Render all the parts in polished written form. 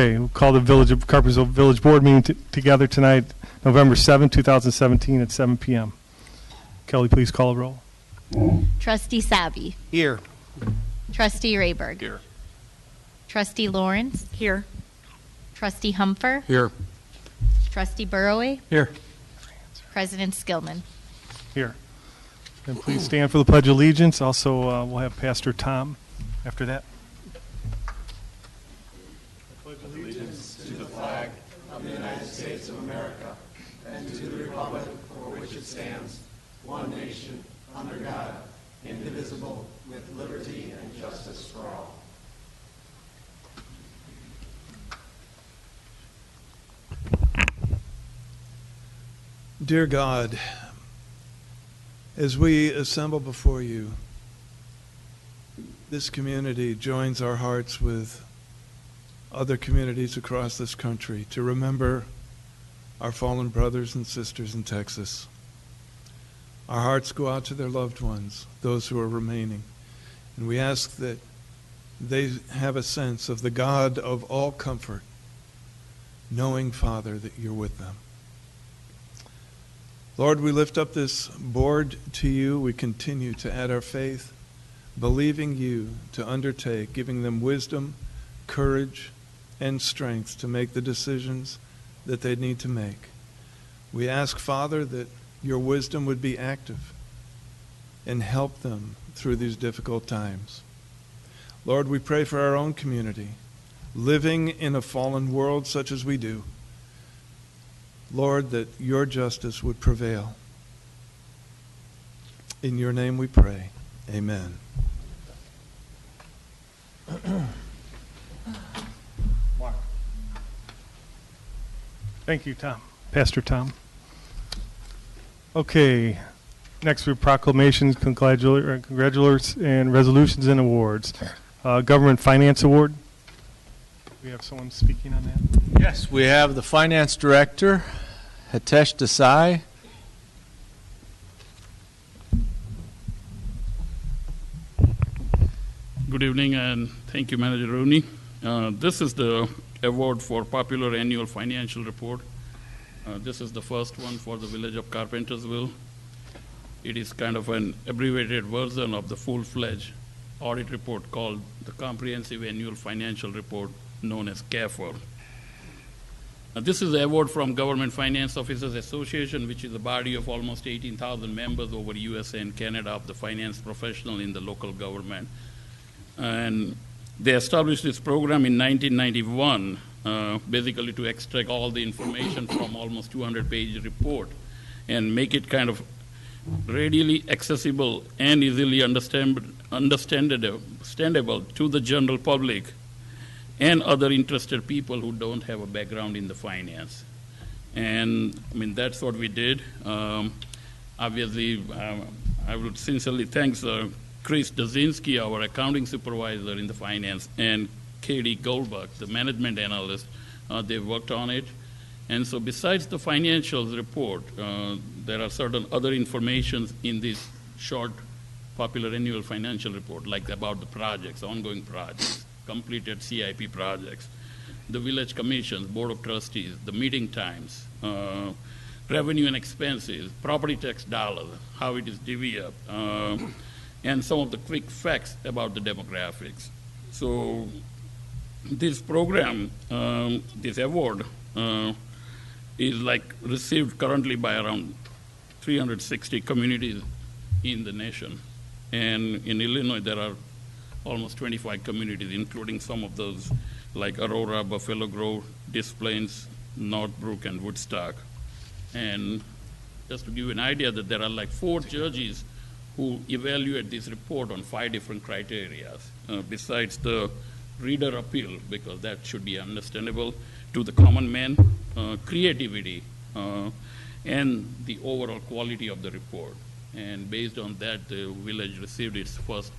Okay, we'll call the Carpentersville Village Board meeting together tonight, November 7, 2017 at 7 p.m. Kelly, please call a roll. Trustee Sabi. Here. Trustee Rayberg. Here. Trustee Lawrence. Here. Trustee Humfer. Here. Trustee Burroway. Here. President Skillman. Here. And please stand for the Pledge of Allegiance. Also, we'll have Pastor Tom after that. Allegiance to the flag of the United States of America and to the republic for which it stands, one nation, under God, indivisible, with liberty and justice for all. Dear God, as we assemble before you, this community joins our hearts with other communities across this country to remember our fallen brothers and sisters in Texas. Our hearts go out to their loved ones, those who are remaining, and we ask that they have a sense of the God of all comfort, knowing, Father, that you're with them. Lord, we lift up this board to you. We continue to add our faith, believing you to undertake, giving them wisdom, courage, and strength to make the decisions that they need to make. We ask, Father, that your wisdom would be active and help them through these difficult times. Lord, we pray for our own community, living in a fallen world such as we do. Lord, that your justice would prevail. In your name we pray. Amen. Thank you, Tom. Pastor Tom. Okay, next we have proclamations, congratulations, and resolutions and awards. Government Finance Award. We have someone speaking on that. Yes, we have the Finance Director, Hitesh Desai. Good evening, and thank you, Manager Rooney. This is the award for Popular Annual Financial Report. This is the first one for the village of Carpentersville. It is kind of an abbreviated version of the full-fledged audit report called the Comprehensive Annual Financial Report, known as CAFR. This is the award from Government Finance Officers Association, which is a body of almost 18,000 members over USA and Canada of the finance professional in the local government. And they established this program in 1991, basically to extract all the information from almost 200-page report and make it kind of readily accessible and easily understandable to the general public and other interested people who don't have a background in the finance. And I mean, that's what we did. Obviously, I would sincerely thank Chris Dazinski, our accounting supervisor in the finance, and Katie Goldberg, the management analyst. They worked on it. And so besides the financials report, there are certain other information in this short Popular Annual Financial Report, like about the projects, ongoing projects, completed CIP projects, the village commissions, board of trustees, the meeting times, revenue and expenses, property tax dollars, how it is divvied up, and some of the quick facts about the demographics. So this program, this award, is received currently by around 360 communities in the nation. And in Illinois, there are almost 25 communities, including some of those like Aurora, Buffalo Grove, Des Plaines, Northbrook, and Woodstock. And just to give you an idea that there are 4 judges who evaluate this report on 5 different criteria, besides the reader appeal, because that should be understandable to the common man, creativity, and the overall quality of the report. And based on that, the village received its first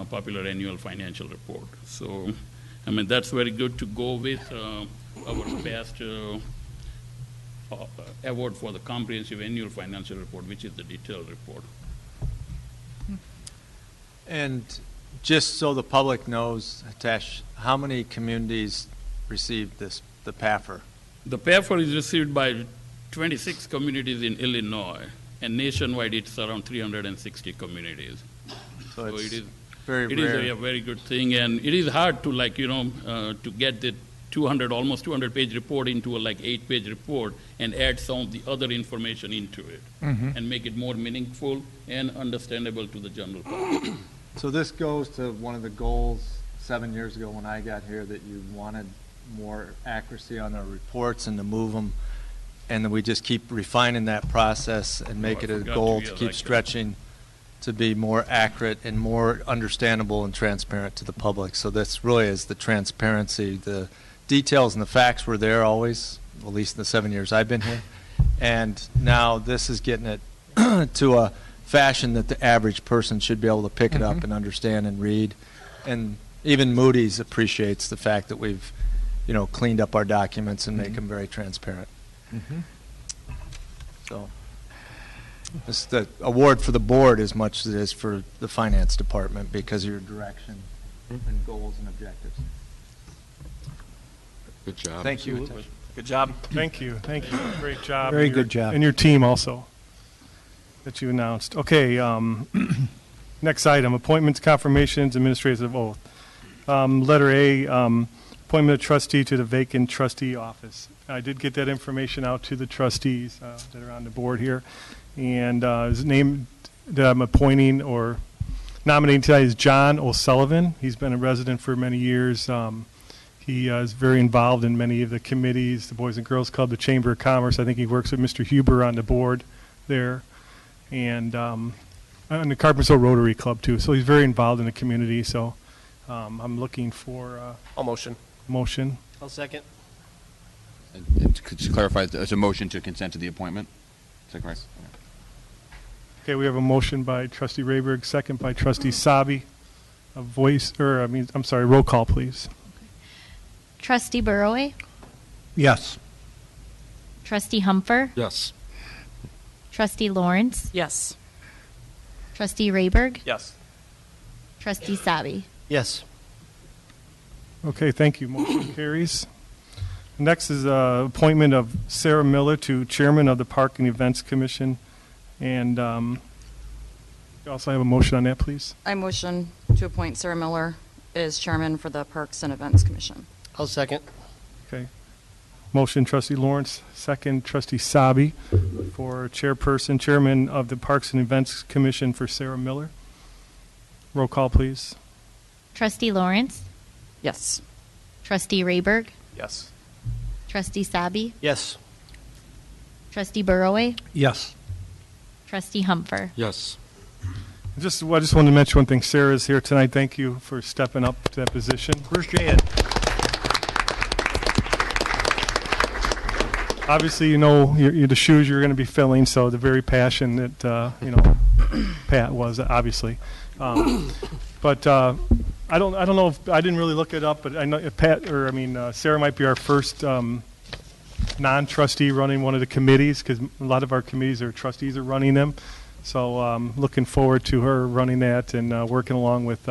Popular Annual Financial Report. So, I mean, that's very good to go with our past award for the Comprehensive Annual Financial Report, which is the detailed report. And just so the public knows, Hitesh, how many communities received the PAFR? The PAFR is received by 26 communities in Illinois, and nationwide it's around 360 communities. So So it's it is very It is rare. a very good thing, and it is hard to to get the almost 200-page report into a 8-page report and add some of the other information into it and make it more meaningful and understandable to the general public. So this goes to one of the goals 7 years ago when I got here, that you wanted more accuracy on our reports and to move them, and then we just keep refining that process and make it a forgot goal to to hear keep that. stretching to be more accurate and more understandable and transparent to the public. So this really is the transparency. The details and the facts were there always, at least in the 7 years I've been here. And now this is getting it to a fashion that the average person should be able to pick it up and understand and read. And even Moody's appreciates the fact that we've, cleaned up our documents and make them very transparent. So this is the award for the board as much as it is for the finance department because of your direction and goals and objectives. Good job. Thank you. Good job. Thank you. Great job. Very And your- good job. And your team also that you announced. Okay, next item, appointments, confirmations, administrative oath. Letter A, appointment of trustee to the vacant trustee office. I did get that information out to the trustees that are on the board here. And his name that I'm appointing or nominating tonight is John O'Sullivan. He's been a resident for many years. He is very involved in many of the committees, the Boys and Girls Club, the Chamber of Commerce. I think he works with Mr. Huber on the board there. And on the Carpentersville Rotary Club, too. So he's very involved in the community. So I'm looking for I'll motion. a motion. I'll second. And to clarify, it's a motion to consent to the appointment? Is that correct? Okay, we have a motion by Trustee Rayberg, second by Trustee Sabi. Roll call, please. Trustee Burroway, Yes. Trustee Humfer, Yes. Trustee Lawrence, Yes. Trustee Rayberg, Yes. Trustee Sabi. Yes. Okay, thank you. Motion carries. Next is appointment of Sarah Miller to Chairman of the Park and Events Commission. And you also have a motion on that, please. I motion to appoint Sarah Miller as chairman for the Parks and Events Commission. I'll second. Okay. Motion, Trustee Lawrence. Second, Trustee Sabi for chairman of the Parks and Events Commission for Sarah Miller. Roll call, please. Trustee Lawrence, Yes. Trustee Rayberg, Yes. Trustee Sabi, Yes. Trustee Burroway, Yes. Trustee Humfer. Yes. I just wanted to mention one thing. Sarah's here tonight. Thank you for stepping up to that position. Where's Jan? Obviously, you're the shoes you're going to be filling, so the very passion that, Pat was, obviously. But I don't know if, I didn't really look it up, but I know if Sarah might be our first non-trustee running one of the committees, because a lot of our committees are trustees are running them. So looking forward to her running that and working along with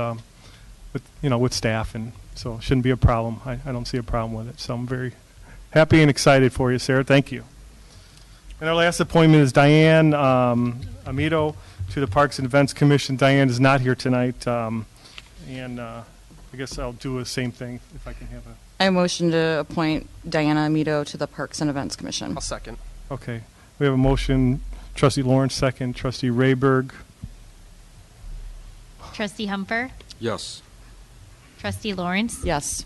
staff, and so it shouldn't be a problem. I don't see a problem with it. So I'm very happy and excited for you, Sarah. Thank you. And our last appointment is Diane Amito to the Parks and Events Commission. Diane is not here tonight, and I guess I'll do the same thing if I can have a. I motion to appoint Diana Amito to the Parks and Events Commission. I'll second. Okay, we have a motion. Trustee Lawrence, second. Trustee Rayberg. Trustee Humfer, Yes. Trustee Lawrence, Yes.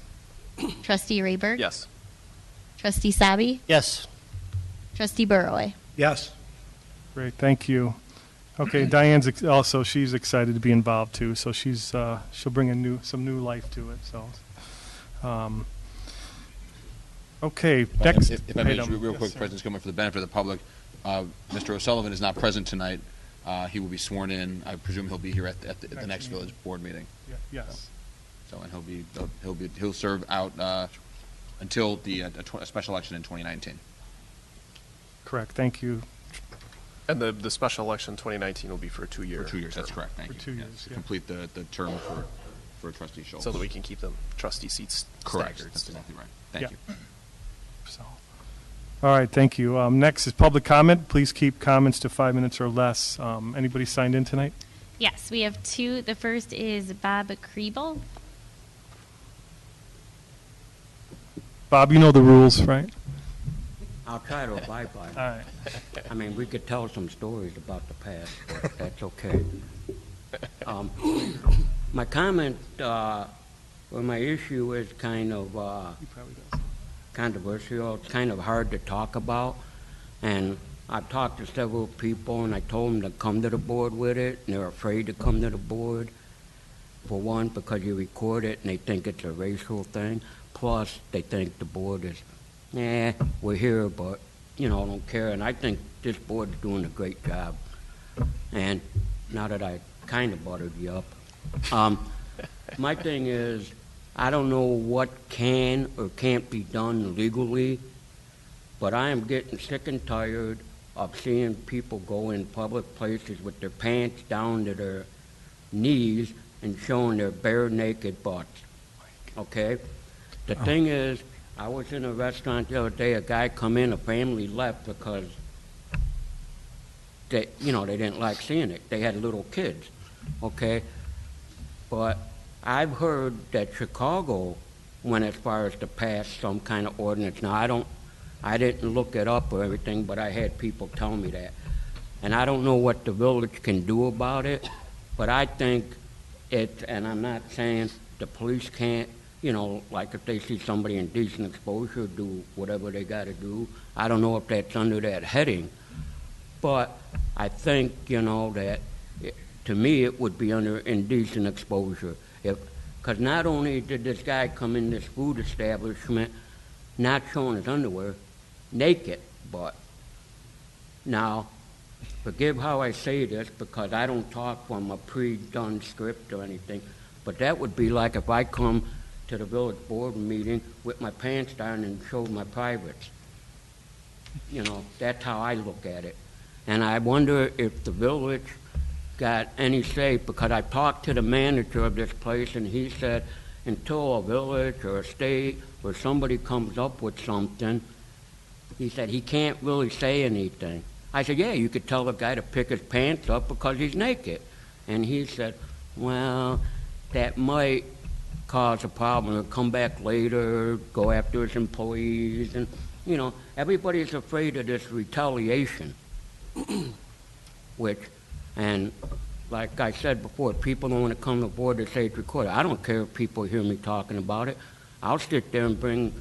Trustee Rayberg, Yes. Trustee Sabi, Yes. Trustee Burroway. Yes. Great, thank you. Okay, Diane's she's excited to be involved too, so she'll bring some new life to it. So, okay, next If I may, just item. real Yes, quick, sir. President Skillman, for the benefit of the public, Mr. O'Sullivan is not present tonight. He will be sworn in. I presume he'll be here at the next village board meeting. Yeah, yes. So, and he'll serve out until a special election in 2019. Correct. Thank you. And the special election 2019 will be for 2 years. For 2 years, that's correct. Thank For you. 2 Yes, years, to yeah. complete the term for Trustee Schultz. So that we can keep the trustee seats Correct. staggered. That's exactly right. Thank Yeah. you. So, all right, thank you. Next is public comment. Please keep comments to 5 minutes or less. Anybody signed in tonight? Yes, we have two. The first is Bob Kriebel. Bob, you know the rules, right? I'll try to abide by All it. right. I mean, we could tell some stories about the past, but that's okay. My comment, or my issue is kind of He probably does. controversial. It's kind of hard to talk about. And I've talked to several people, and I told them to come to the board with it, and they're afraid to come to the board. For one, because you record it, and they think it's a racial thing. Plus, they think the board is, we're here, but, don't care. And I think this board is doing a great job. And now that I kind of buttered you up, my thing is, I don't know what can or can't be done legally, but I am getting sick and tired of seeing people go in public places with their pants down to their knees and showing their bare naked butts. Okay? The thing is, I was in a restaurant the other day, a guy come in, a family left because they didn't like seeing it. They had little kids, okay? But I've heard that Chicago went as far as to pass some kind of ordinance. Now, I didn't look it up or everything, but I had people tell me that. And I don't know what the village can do about it, but I think and I'm not saying the police can't, like if they see somebody in decent exposure, do whatever they got to do. I don't know if that's under that heading, but I think, that to me it would be under indecent exposure. Because not only did this guy come in this food establishment not showing his underwear, naked, but now, forgive how I say this because I don't talk from a pre-done script or anything, but that would be like if I come to the village board meeting with my pants down and showed my privates. That's how I look at it. And I wonder if the village got any say, because I talked to the manager of this place and he said until a village or a state or somebody comes up with something, he said he can't really say anything. I said, yeah, you could tell the guy to pick his pants up because he's naked. And he said, well, that might cause a problem. He'll come back later, go after his employees. And, everybody's afraid of this retaliation, and like I said before, people don't want to come to the board to say it's recorded. I don't care if people hear me talking about it. I'll sit there and bring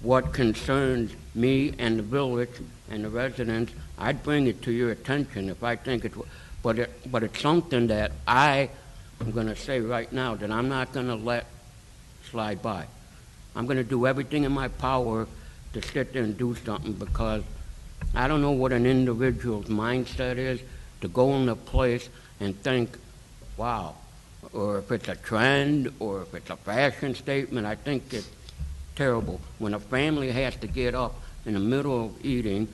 what concerns me and the village and the residents. I'd bring it to your attention if I think it's, but it's something that I'm going to say right now that I'm not going to let slide by. I'm going to do everything in my power to sit there and do something, because I don't know what an individual's mindset is to go in a place and think, wow, or if it's a trend or if it's a fashion statement. I think it's terrible when a family has to get up in the middle of eating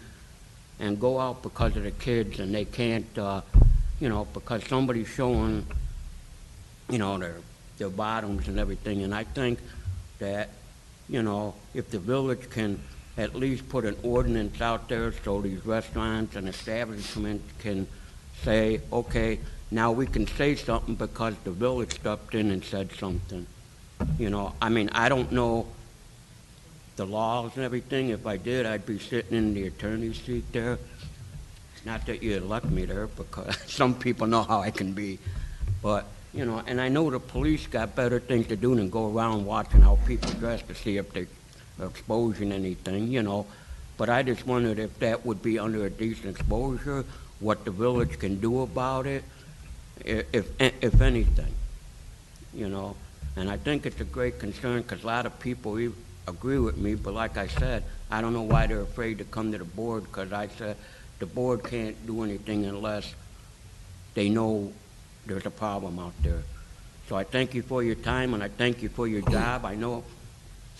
and go out because of the kids, and they can't, because somebody's showing, their bottoms and everything. And I think that, if the village can at least put an ordinance out there so these restaurants and establishments can say, okay, now we can say something because the village stepped in and said something. I don't know the laws and everything. If I did, I'd be sitting in the attorney's seat there. Not that you elect me there, because some people know how I can be. But, and I know the police got better things to do than go around watching how people dress to see if they're exposing anything, But I just wondered if that would be under a decent exposure, what the village can do about it, if anything, And I think it's a great concern because a lot of people agree with me, but like I said, I don't know why they're afraid to come to the board, because I said the board can't do anything unless they know there's a problem out there. So I thank you for your time, and I thank you for your job. I know,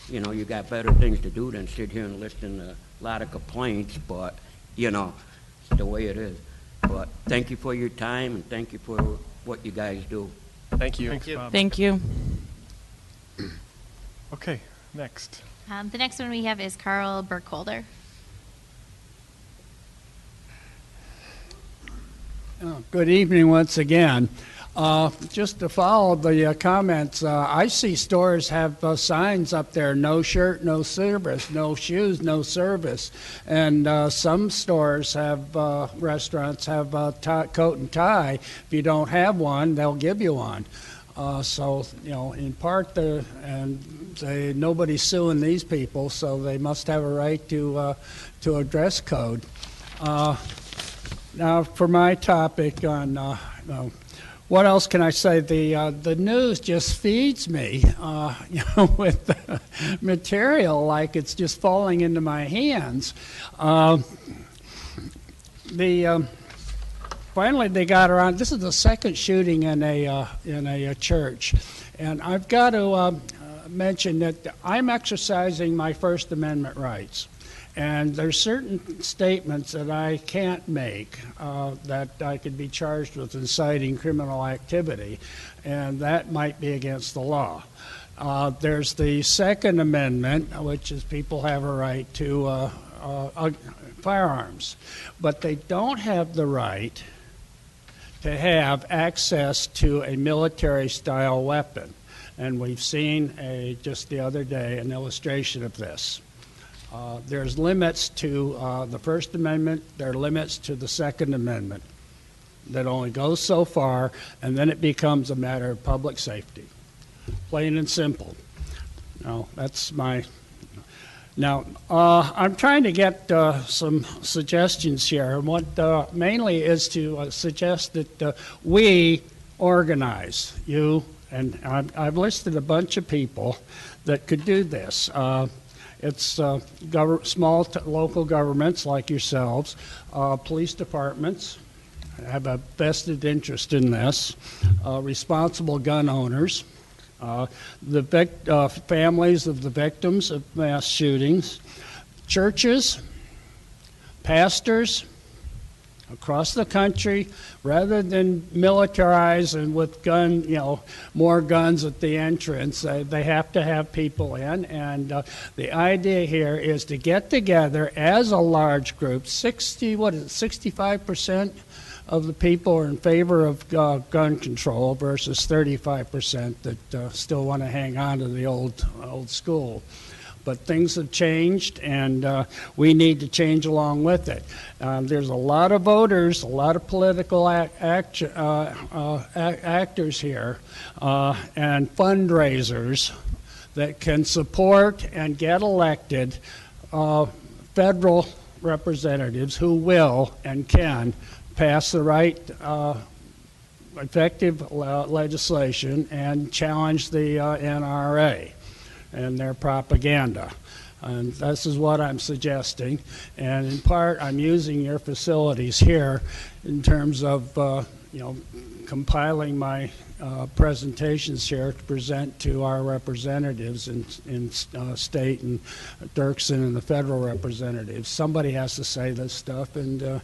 you got better things to do than sit here and listen to a lot of complaints, but, it's the way it is. But thank you for your time, and thank you for what you guys do. Thank you. Thanks, Bob. Thank you. Okay, next. The next one we have is Carl Burkholder. Good evening once again. Just to follow the comments, I see stores have signs up there, no shirt, no service, no shoes, no service. And some stores have, restaurants have coat and tie. If you don't have one, they'll give you one. So, in part, and say nobody's suing these people, so they must have a right to a dress code. Now, for my topic on, what else can I say? The news just feeds me, with material like it's just falling into my hands. Finally, they got around. This is the second shooting in a church, and I've got to mention that I'm exercising my First Amendment rights. And there's certain statements that I can't make that I could be charged with inciting criminal activity, and that might be against the law. There's the Second Amendment, which is people have a right to firearms, but they don't have the right to have access to a military-style weapon. And we've seen just the other day an illustration of this. There's limits to the First Amendment. There are limits to the Second Amendment that only goes so far, and then it becomes a matter of public safety. Plain and simple. Now, that's my... Now, I'm trying to get some suggestions here, and what mainly is to suggest that we organize, you, and I've listed a bunch of people that could do this. It's small local governments like yourselves, police departments have a vested interest in this, responsible gun owners, the families of the victims of mass shootings, churches, pastors across the country, rather than militarize and with more guns at the entrance. They have to have people in, and the idea here is to get together as a large group. 65% of the people are in favor of gun control versus 35% that still want to hang on to the old school. But things have changed, and we need to change along with it. There's a lot of voters, a lot of political actors here, and fundraisers that can support and get elected federal representatives who will and can pass the right effective legislation and challenge the NRA and their propaganda. And this is what I'm suggesting. And in part, I'm using your facilities here in terms of, compiling my presentations here to present to our representatives in state and Dirksen and the federal representatives. Somebody has to say this stuff, and,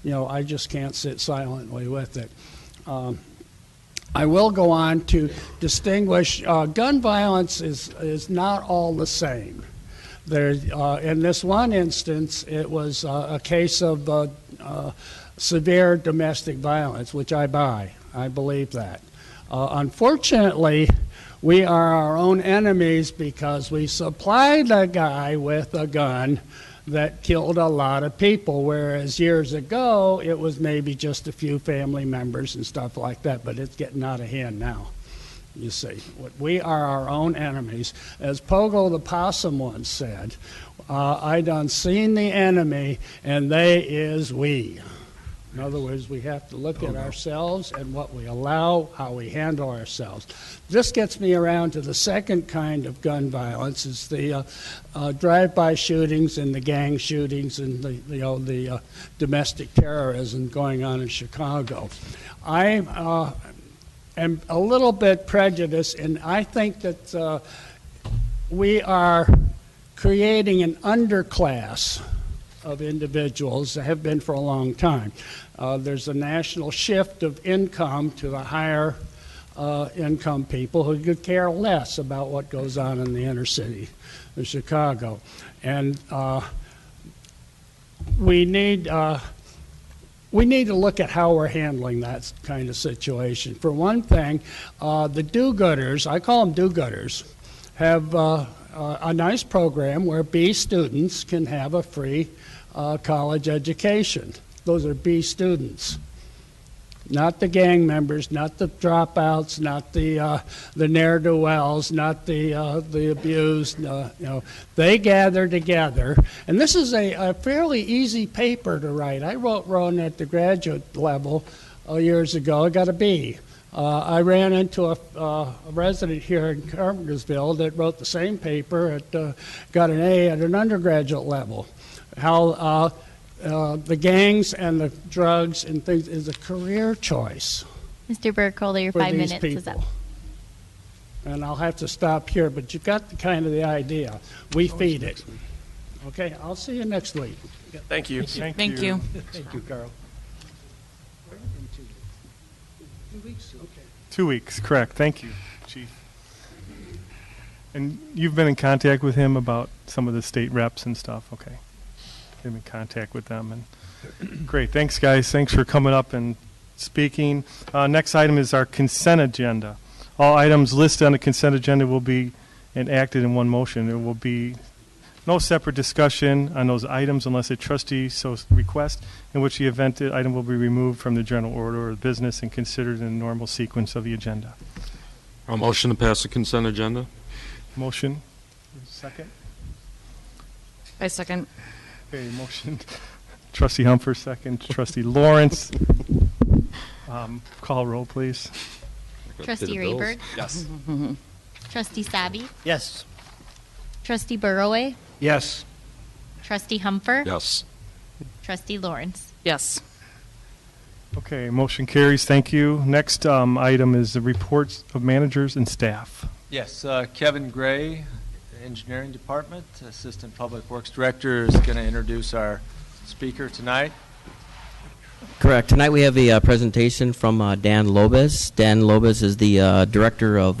I just can't sit silently with it. I will go on to distinguish gun violence is not all the same. There, in this one instance, it was a case of severe domestic violence, which I buy. I believe that. Unfortunately, we are our own enemies because we supplied a guy with a gun that killed a lot of people, whereas years ago it was maybe just a few family members and stuff like that, but it's getting out of hand now, you see. We are our own enemies. As Pogo the Possum once said, I done seen the enemy, and they is we. In other words, we have to look at ourselves and what we allow, how we handle ourselves. This gets me around to the second kind of gun violence, is the drive-by shootings and the gang shootings and the domestic terrorism going on in Chicago. I am a little bit prejudiced, and I think that we are creating an underclass of individuals that have been for a long time. There's a national shift of income to the higher income people who could care less about what goes on in the inner city of Chicago. And we need to look at how we're handling that kind of situation. For one thing, the do-gooders, I call them do-gooders, have a nice program where B students can have a free college education. Those are B students. Not the gang members, not the dropouts, not the ne'er-do-wells, not the abused. They gather together, and this is a fairly easy paper to write. I wrote one at the graduate level years ago. I got a B. I ran into a resident here in Carpentersville that wrote the same paper, got an A at an undergraduate level. How the gangs and the drugs and things is a career choice. Mr. Burkholder, your for 5 these minutes is up. people. And I'll have to stop here, but you've got the idea. We feed it. Okay, I'll see you next week. Thank you. Thank you. Thank you, Carl. 2 weeks? Okay. 2 weeks, correct. Thank you, Chief. And you've been in contact with him about some of the state reps and stuff, okay? Been in contact with them, and great. Thanks, guys. Thanks for coming up and speaking. Next item is our consent agenda. All items listed on the consent agenda will be enacted in one motion. There will be no separate discussion on those items unless a trustee so requests, in which the event the item will be removed from the general order of business and considered in the normal sequence of the agenda. A motion to pass the consent agenda. Motion. Second. I second. Okay, motion. Trustee Humphers, second. Trustee Lawrence. Call roll, please. Trustee Rayberg. Yes. Trustee Sabi. Yes. Trustee Burroway. Yes. Trustee Humfer. Yes. Trustee Lawrence. Yes. Okay, motion carries. Thank you. Next item is the reports of managers and staff. Yes, Kevin Gray, Engineering Department, Assistant Public Works Director, is going to introduce our speaker tonight. Correct. Tonight we have a presentation from Dan Lobes. Dan Lobes is the Director of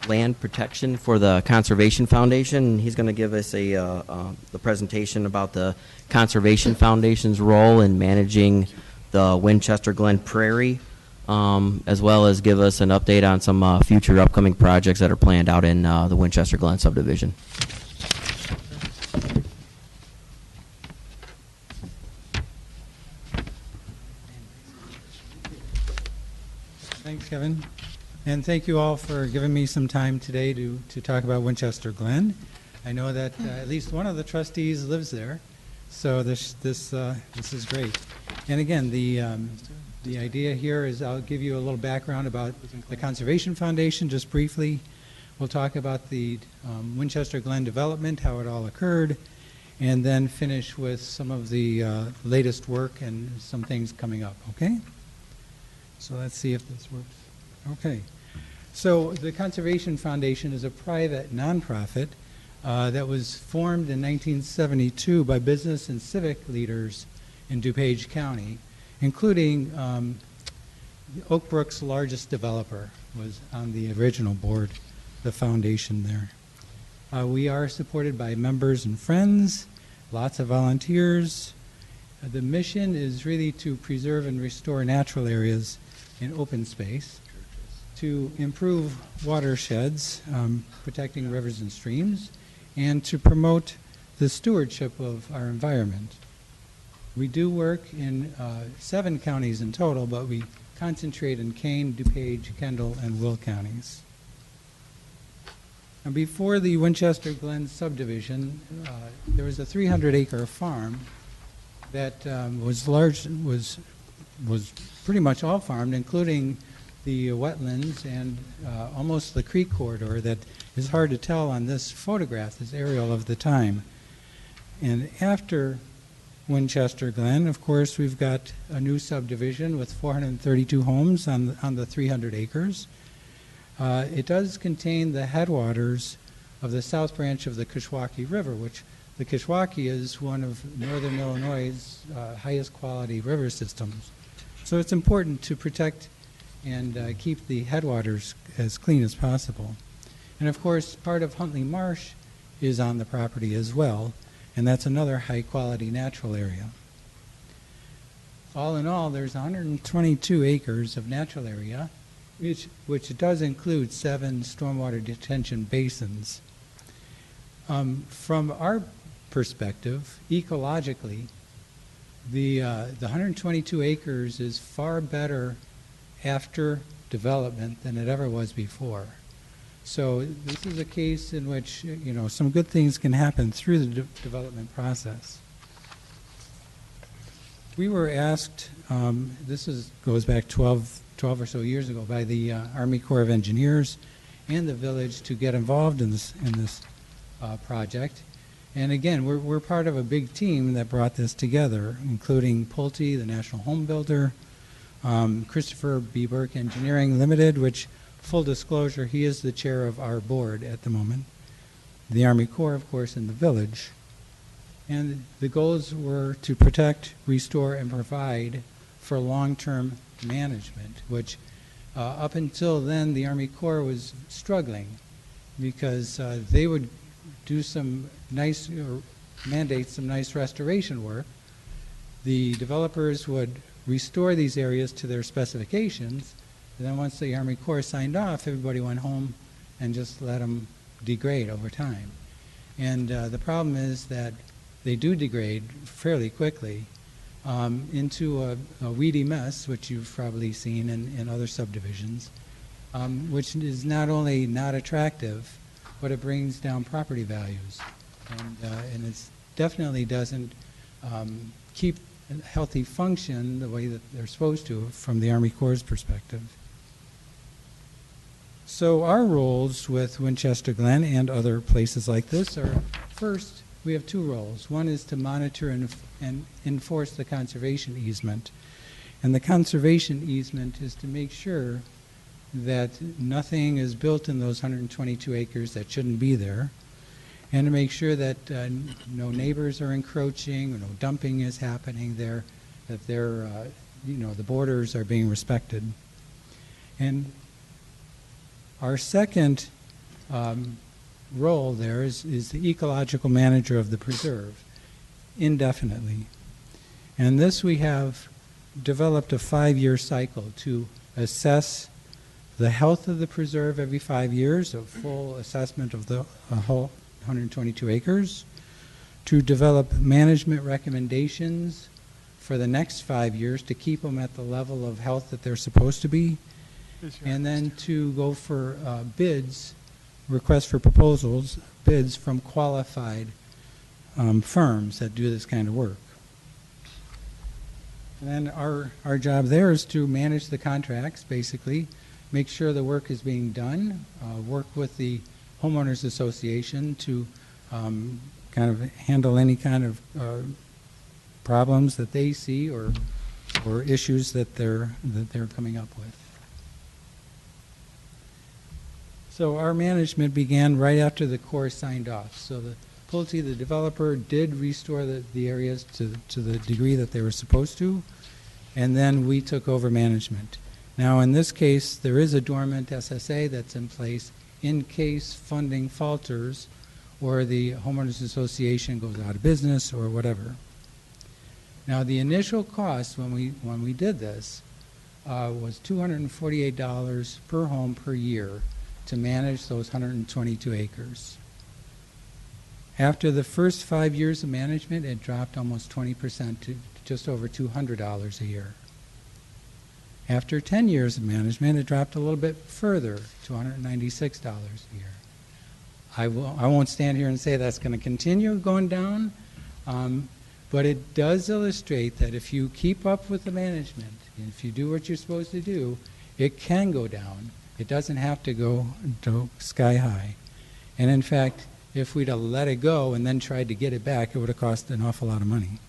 Land Protection for the Conservation Foundation. He's going to give us the presentation about the Conservation Foundation's role in managing the Winchester Glen Prairie, as well as give us an update on some future upcoming projects that are planned out in the Winchester Glen subdivision. Thanks, Kevin. And thank you all for giving me some time today to talk about Winchester Glen. I know that at least one of the trustees lives there, so this is great. And again, the idea here is I'll give you a little background about the Conservation Foundation just briefly. We'll talk about the Winchester Glen development, how it all occurred, and then finish with some of the latest work and some things coming up, okay? So let's see if this works. Okay. So the Conservation Foundation is a private nonprofit that was formed in 1972 by business and civic leaders in DuPage County, including Oak Brook's largest developer was on the original board, the foundation there. We are supported by members and friends, lots of volunteers. The mission is really to preserve and restore natural areas in open space, to improve watersheds, protecting rivers and streams, and to promote the stewardship of our environment. We do work in 7 counties in total, but we concentrate in Kane, DuPage, Kendall, and Will counties. Now, before the Winchester Glen subdivision, there was a 300-acre farm that was pretty much all farmed, including the wetlands and almost the creek corridor that is hard to tell on this photograph, this aerial of the time. And after Winchester Glen, of course, we've got a new subdivision with 432 homes on the 300 acres. It does contain the headwaters of the south branch of the Kishwaukee River, which the Kishwaukee is one of northern Illinois' highest quality river systems. So it's important to protect and keep the headwaters as clean as possible. And of course, part of Huntley Marsh is on the property as well, and that's another high-quality natural area. All in all, there's 122 acres of natural area, which does include 7 stormwater detention basins. From our perspective, ecologically, the 122 acres is far better after development than it ever was before. So this is a case in which, you know, some good things can happen through the development process. We were asked, goes back 12 or so years ago, by the Army Corps of Engineers and the village to get involved in this project. And again, we're part of a big team that brought this together, including Pulte, the national home builder, Christopher B. Burke Engineering Limited, which, full disclosure, he is the chair of our board at the moment, the Army Corps, of course, and the village. And the goals were to protect, restore, and provide for long-term management, which up until then the Army Corps was struggling because they would do some nice, or mandate some nice restoration work. The developers would restore these areas to their specifications, and then once the Army Corps signed off, everybody went home and just let them degrade over time. And the problem is that they do degrade fairly quickly into a weedy mess, which you've probably seen in other subdivisions, which is not only not attractive, but it brings down property values. And it definitely doesn't keep a healthy function the way that they're supposed to from the Army Corps' perspective. So our roles with Winchester Glen and other places like this are, first, we have 2 roles. One is to monitor and enforce the conservation easement. And the conservation easement is to make sure that nothing is built in those 122 acres that shouldn't be there, and to make sure that no neighbors are encroaching, or no dumping is happening there, that they're, the borders are being respected. And our second role there is the ecological manager of the preserve, indefinitely. And this we have developed a 5-year cycle to assess the health of the preserve every 5 years, a full assessment of the whole 122 acres, to develop management recommendations for the next 5 years to keep them at the level of health that they're supposed to be, and then to go for bids, requests for proposals, bids from qualified firms that do this kind of work. And then our job there is to manage the contracts, basically, make sure the work is being done, work with the homeowners association to kind of handle any kind of problems that they see or issues that they're coming up with. So our management began right after the Corps signed off. So the Pulte, the developer, did restore the areas to the degree that they were supposed to, and then we took over management. Now in this case, there is a dormant SSA that's in place in case funding falters or the homeowners association goes out of business or whatever. Now the initial cost when we did this was $248 per home per year to manage those 122 acres. After the first 5 years of management, it dropped almost 20% to just over $200 a year. After 10 years of management, it dropped a little bit further to $196 a year. I won't stand here and say that's going to continue going down, but it does illustrate that if you keep up with the management, and if you do what you're supposed to do, it can go down. It doesn't have to go sky high. And in fact, if we'd have let it go and then tried to get it back, it would have cost an awful lot of money.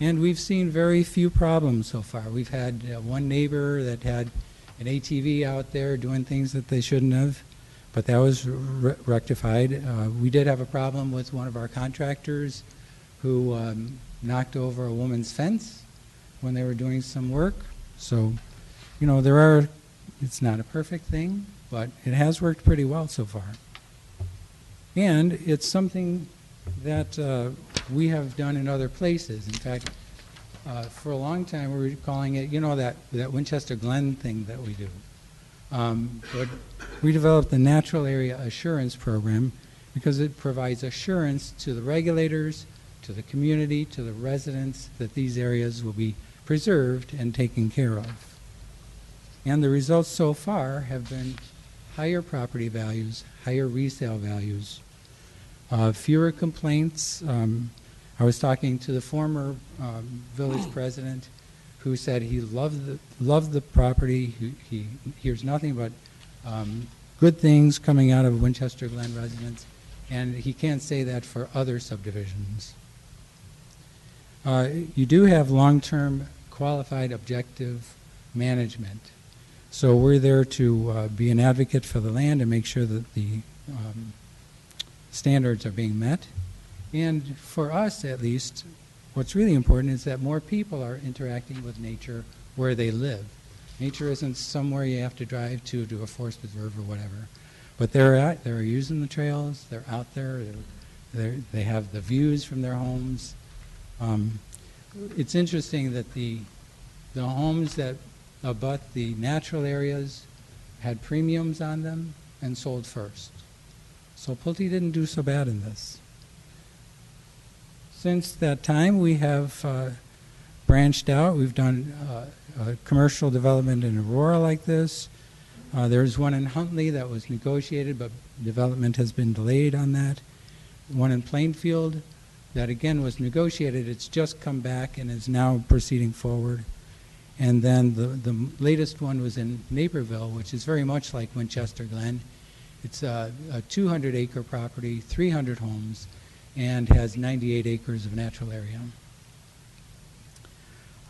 And we've seen very few problems so far. We've had one neighbor that had an ATV out there doing things that they shouldn't have, but that was rectified. We did have a problem with one of our contractors who knocked over a woman's fence when they were doing some work. So it's not a perfect thing, but it has worked pretty well so far. And it's something that we have done in other places. In fact, for a long time we were calling it, that Winchester Glen thing that we do. But we developed the Natural Area Assurance Program because it provides assurance to the regulators, to the community, to the residents that these areas will be preserved and taken care of. And the results so far have been higher property values, higher resale values, fewer complaints. I was talking to the former village president who said he loved the property. He hears nothing but good things coming out of Winchester Glen residents, and he can't say that for other subdivisions. You do have long-term qualified objective management. So we're there to be an advocate for the land and make sure that the standards are being met. And for us, at least, what's really important is that more people are interacting with nature where they live. Nature isn't somewhere you have to drive to a forest preserve or whatever. But they're using the trails, they're out there, they have the views from their homes. It's interesting that the homes that abut the natural areas had premiums on them and sold first. So Pulte didn't do so bad in this. Since that time, we have branched out. We've done commercial development in Aurora like this. There's one in Huntley that was negotiated, but development has been delayed on that. One in Plainfield that, again, was negotiated. It's just come back and is now proceeding forward. And then the latest one was in Naperville, which is very much like Winchester Glen. It's a 200-acre property, 300 homes, and has 98 acres of natural area.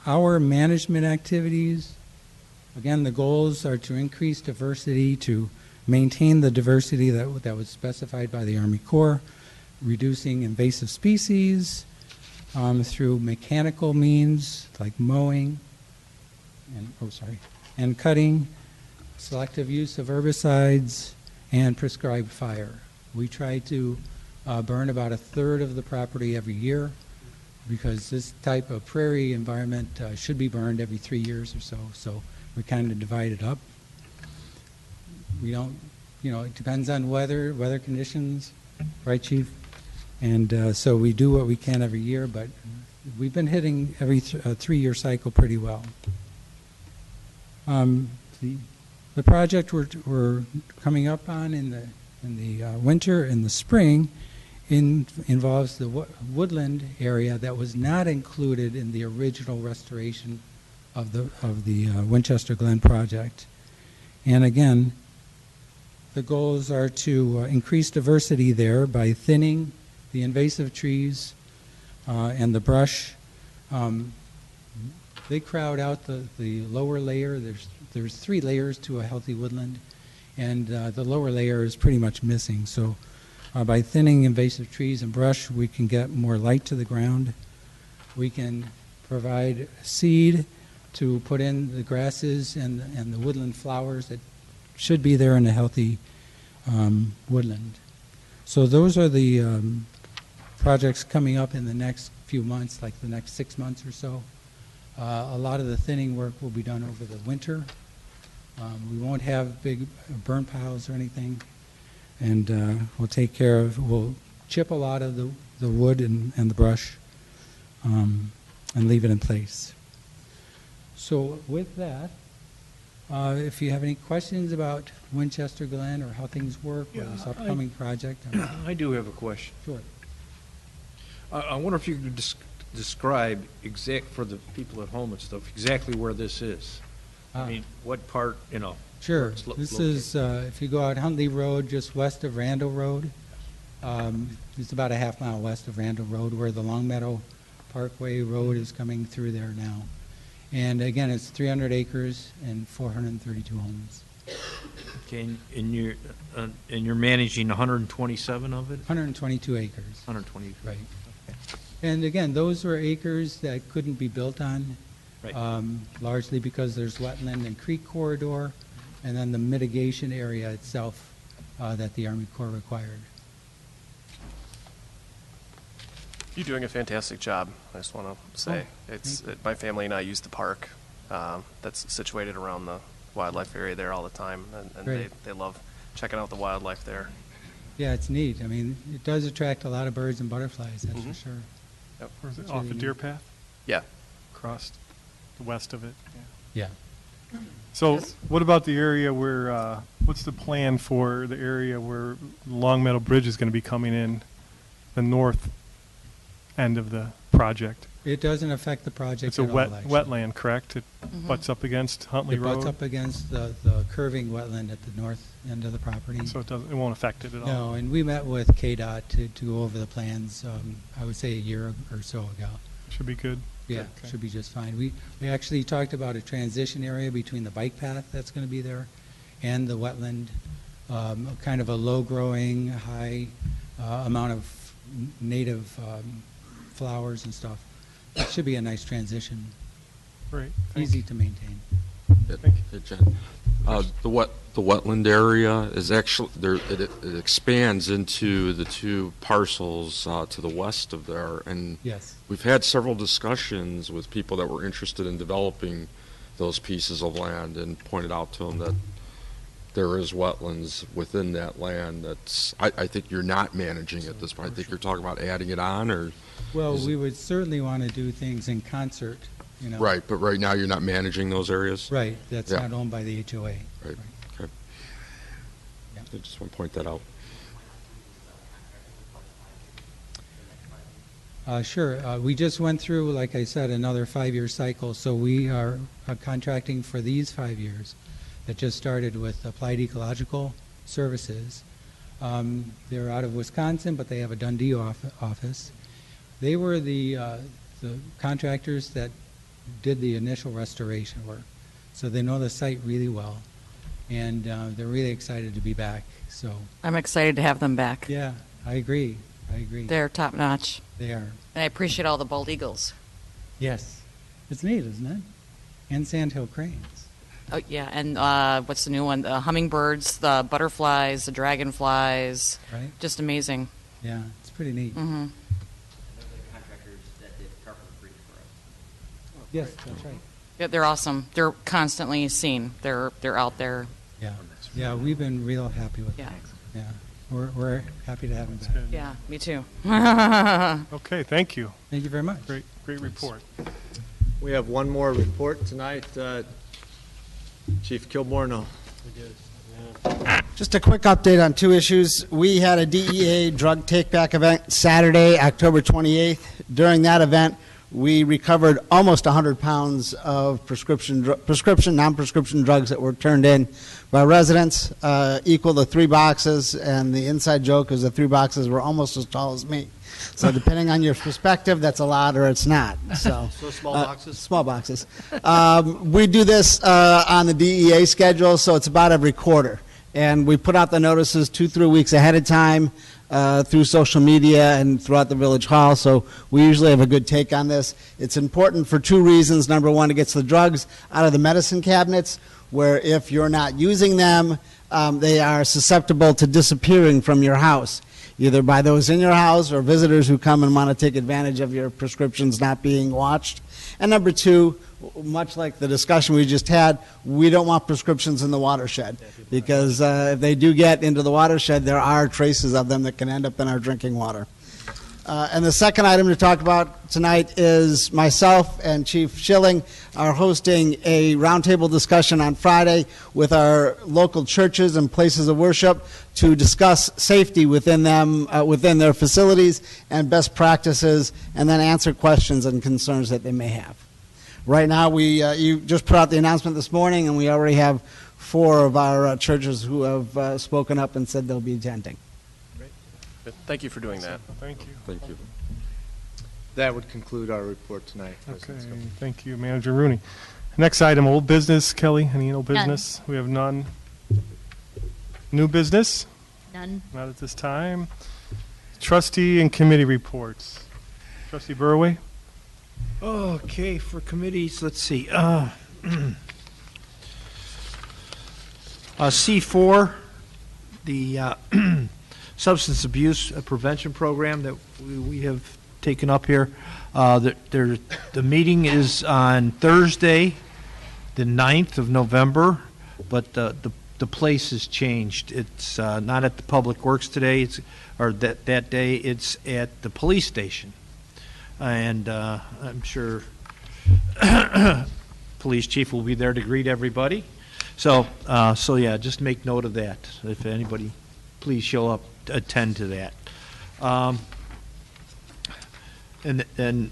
Our management activities, again, the goals are to increase diversity, to maintain the diversity that was specified by the Army Corps, reducing invasive species through mechanical means like mowing and cutting, selective use of herbicides, and prescribed fire. We try to burn about 1/3 of the property every year because this type of prairie environment should be burned every 3 years or so. So we kind of divide it up. We don't, it depends on weather conditions, right, Chief? And so we do what we can every year, but we've been hitting every 3-year cycle pretty well. The project we're coming up on in the winter and the spring involves the woodland area that was not included in the original restoration of the Winchester Glen project. And again, the goals are to increase diversity there by thinning the invasive trees and the brush. They crowd out the lower layer. There's 3 layers to a healthy woodland, and the lower layer is pretty much missing. So by thinning invasive trees and brush, we can get more light to the ground. We can provide seed to put in the grasses and the woodland flowers that should be there in a healthy woodland. So those are the projects coming up in the next few months, like the next 6 months or so. A lot of the thinning work will be done over the winter. We won't have big burn piles or anything, and we'll chip a lot of the wood and the brush and leave it in place. So with that, if you have any questions about Winchester Glen or how things work or this upcoming project. I do have a question. Sure. I wonder if you could describe for the people at home and stuff, exactly where this is. I mean, what part, Sure. This is, if you go out Huntley Road, just west of Randall Road. It's about a half mile west of Randall Road, where the Longmeadow Parkway Road is coming through there now. And again, it's 300 acres and 432 homes. Okay, and you're managing 127 of it? 122 acres. 120. Right. And again, those were acres that couldn't be built on. Right. Largely because there's wetland and creek corridor, and then the mitigation area itself that the Army Corps required. You're doing a fantastic job. I just want to say my family and I use the park that's situated around the wildlife area there all the time, and they love checking out the wildlife there. Yeah, it's neat. I mean, it does attract a lot of birds and butterflies, that's for sure. Yep. Or is it It's off really a neat. deer path? Yeah. Across the west of it? Yeah. So what about the area where, what's the plan for the area where Long Meadow Bridge is going to be coming in, the north end of the project? It doesn't affect the project It's a at all, actually. wetland, correct? It butts up against Huntley It Road? butts up against the curving wetland at the north end of the property. So it won't affect it at all? No, and we met with KDOT to go over the plans, I would say a year or so ago. Should be good? Yeah, Okay. should be just fine. We actually talked about a transition area between the bike path that's going to be there and the wetland, kind of a low-growing, high amount of native flowers and stuff. It should be a nice transition. Great. Easy to maintain. Thank you. Hey, Jen. The wetland area is actually there. It expands into the two parcels to the west of there, and Yes. we've had several discussions with people that were interested in developing those pieces of land, and pointed out to them that there is wetlands within that land. That's I think you're not managing at this point. I think you're talking about adding it on, or Well, we would certainly want to do things in concert, you know. right. But right now you're not managing those areas. Right, that's Yeah. not owned by the HOA. Right. Okay. Yeah. I just want to point that out. Sure. We just went through, like I said, another 5-year cycle, so we are contracting for these 5 years that just started with Applied Ecological Services. They're out of Wisconsin, but they have a Dundee office. They were the contractors that did the initial restoration work, so they know the site really well, and they're really excited to be back. So I'm excited to have them back. yeah, I agree. They're top notch. They are. And I appreciate all the bald eagles. Yes. It's neat, isn't it? And sandhill cranes. Oh, yeah. And what's the new one? The hummingbirds, the butterflies, the dragonflies. Right. Just amazing. Yeah, it's pretty neat. Mm-hmm. Yes, that's right. Yeah, they're awesome. They're constantly seen. They're out there. Yeah. Yeah, we've been real happy with Yeah. them. Yeah. We're happy to have them back. Yeah, me too. Okay, thank you. Thank you very much. Great report. We have one more report tonight. Chief Kilborn. Just a quick update on two issues. We had a DEA drug take-back event Saturday, October 28th. During that event, we recovered almost 100 pounds of prescription, non-prescription drugs that were turned in by residents, equal to 3 boxes, and the inside joke is the 3 boxes were almost as tall as me. So depending on your perspective, that's a lot or it's not. So small boxes? Small boxes. We do this on the DEA schedule, so it's about every quarter. And we put out the notices 2-3 weeks ahead of time through social media and throughout the village hall, so we usually have a good take on this. It's important for 2 reasons. Number one, it gets the drugs out of the medicine cabinets, where if you're not using them, they are susceptible to disappearing from your house, either by those in your house or visitors who come and want to take advantage of your prescriptions not being watched. And number 2, much like the discussion we just had, we don't want prescriptions in the watershed, because if they do get into the watershed, there are traces of them that can end up in our drinking water. And the second item to talk about tonight is myself and Chief Schilling are hosting a roundtable discussion on Friday with our local churches and places of worship to discuss safety within them, within their facilities, and best practices, and then answer questions and concerns that they may have. Right now, you just put out the announcement this morning, and we already have 4 of our churches who have spoken up and said they'll be attending. Thank you for doing that. Thank you. Thank you. That would conclude our report tonight. Okay, thank you, Manager Rooney. Next item, old business. Kelly, any old business? We have none. New business? None. Not at this time. Trustee and committee reports. Trustee Burway? Okay, for committees, let's see. C4, the substance abuse prevention program that we have taken up here. The meeting is on Thursday, the 9th of November, but the place has changed. It's not at the Public Works today, that day. It's at the police station. And I'm sure police chief will be there to greet everybody. So yeah, just make note of that. If anybody, please show up, attend to that. And then,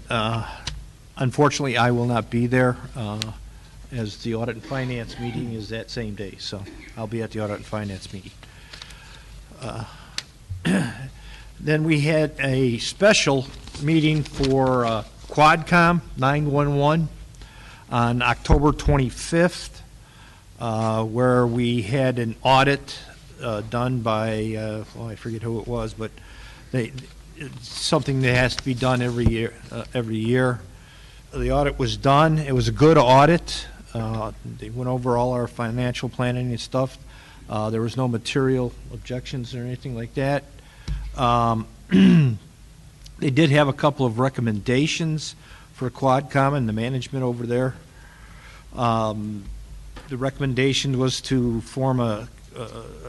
unfortunately, I will not be there, as the Audit and Finance meeting is that same day. So I'll be at the Audit and Finance meeting. Then we had a special meeting for Quadcom 911 on October 25th, where we had an audit done by, I forget who it was, but it's something that has to be done every year. The audit was done. It was a good audit. They went over all our financial planning and stuff. There was no material objections or anything like that. They did have a couple of recommendations for Quadcom and the management over there. The recommendation was to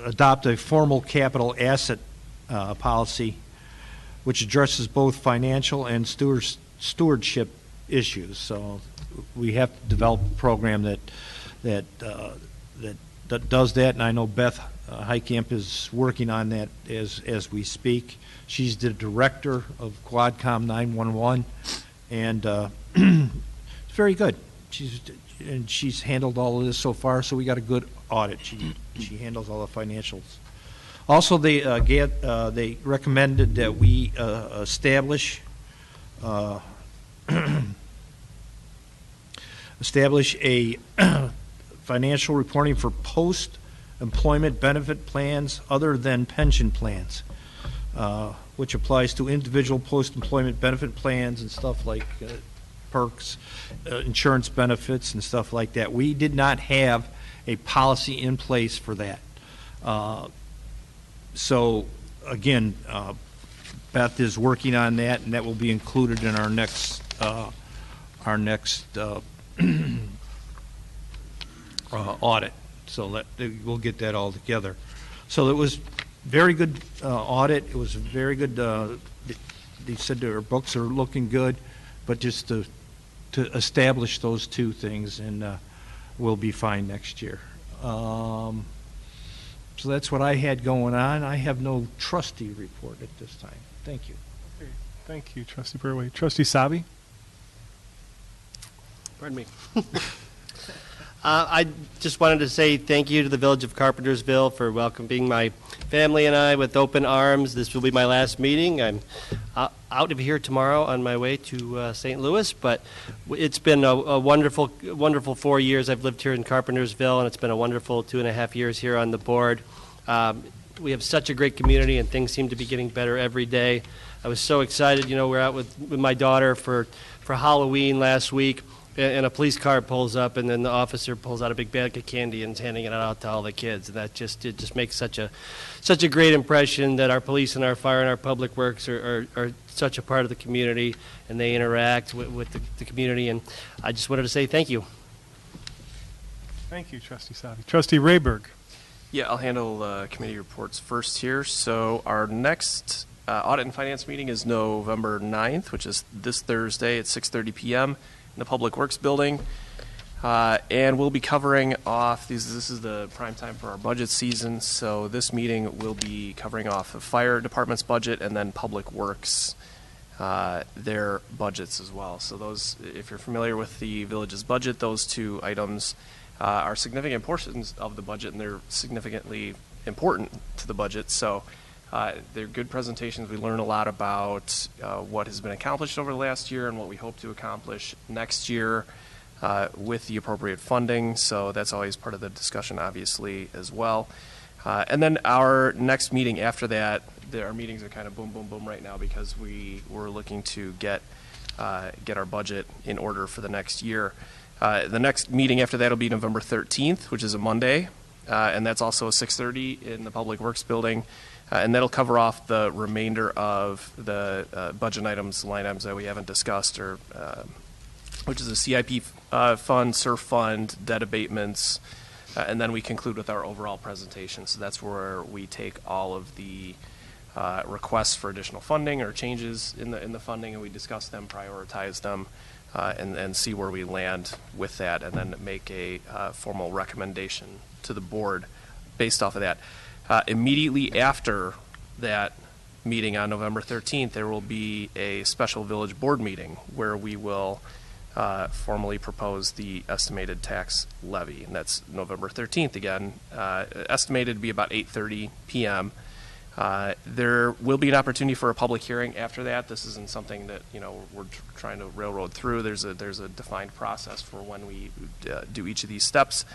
adopt a formal capital asset policy, which addresses both financial and stewardship issues. So we have to develop a program that does that, and I know Beth Heitkamp is working on that as we speak. She's the director of Quadcom 911, and it's very good. She's handled all of this so far, so we got a good audit. She handles all the financials. Also, they recommended that we establish a financial reporting for post-employment benefit plans other than pension plans, which applies to individual post-employment benefit plans and stuff like perks, insurance benefits, and stuff like that. We did not have a policy in place for that. So, again, Beth is working on that, and that will be included in our next audit. So that we'll get that all together. So it was very good audit. It was very good. They said their books are looking good, but just to establish those two things, and we'll be fine next year. So that's what I had going on. I have no trustee report at this time. Thank you. Okay. Thank you, Trustee Burway. Trustee Sabi? Pardon me. I just wanted to say thank you to the Village of Carpentersville for welcoming my family and I with open arms. This will be my last meeting. I'm out of here tomorrow on my way to St. Louis, but it's been a wonderful 4 years I've lived here in Carpentersville, and it's been a wonderful 2.5 years here on the board. We have such a great community, and things seem to be getting better every day. I was so excited. We're out with my daughter for Halloween last week, and a police car pulls up, and then the officer pulls out a big bag of candy and is handing it out to all the kids. And it just makes such a great impression that our police and our fire and our public works are such a part of the community, and they interact with the community. And I just wanted to say thank you. Thank you, Trustee Sabi. Trustee Rayberg. Yeah, I'll handle committee reports first here. So our next audit and finance meeting is November 9th, which is this Thursday at 6:30 p.m. in the Public Works Building. And we'll be covering off, this is the prime time for our budget season, so this meeting will be covering off the fire department's budget and then Public Works, their budgets as well. So those, if you're familiar with the village's budget, those two items are significant portions of the budget, and they're significantly important to the budget. So they're good presentations. We learn a lot about what has been accomplished over the last year and what we hope to accomplish next year with the appropriate funding. So that's always part of the discussion, obviously, as well. And then our next meeting after that, our meetings are kind of boom, boom, boom right now because we were looking to get get our budget in order for the next year. The next meeting after that will be November 13th, which is a Monday, and that's also 6:30 in the Public Works Building. And that'll cover off the remainder of the budget items, line items that we haven't discussed, or which is the CIP fund, SURF fund, debt abatements, and then we conclude with our overall presentation. So that's where we take all of the requests for additional funding or changes in the funding, and we discuss them, prioritize them, and see where we land with that, and then make a formal recommendation to the board based off of that. Immediately after that meeting on November 13th, there will be a special village board meeting where we will formally propose the estimated tax levy, and that's November 13th again, estimated to be about 8:30 p.m. There will be an opportunity for a public hearing after that. This isn't something that we're trying to railroad through. There's a defined process for when we do each of these steps.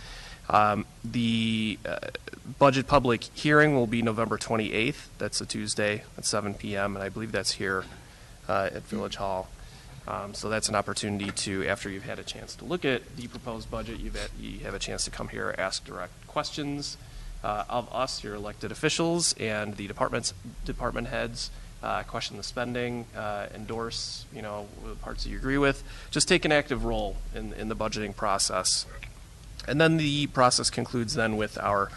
The budget public hearing will be November 28th. That's a Tuesday at 7 p.m., and I believe that's here at Village Hall. So that's an opportunity to, after you've had a chance to look at the proposed budget, you have a chance to come here, ask direct questions of us, your elected officials, and the department heads, question the spending, endorse the parts that you agree with. Just take an active role in the budgeting process. And then the process concludes then with our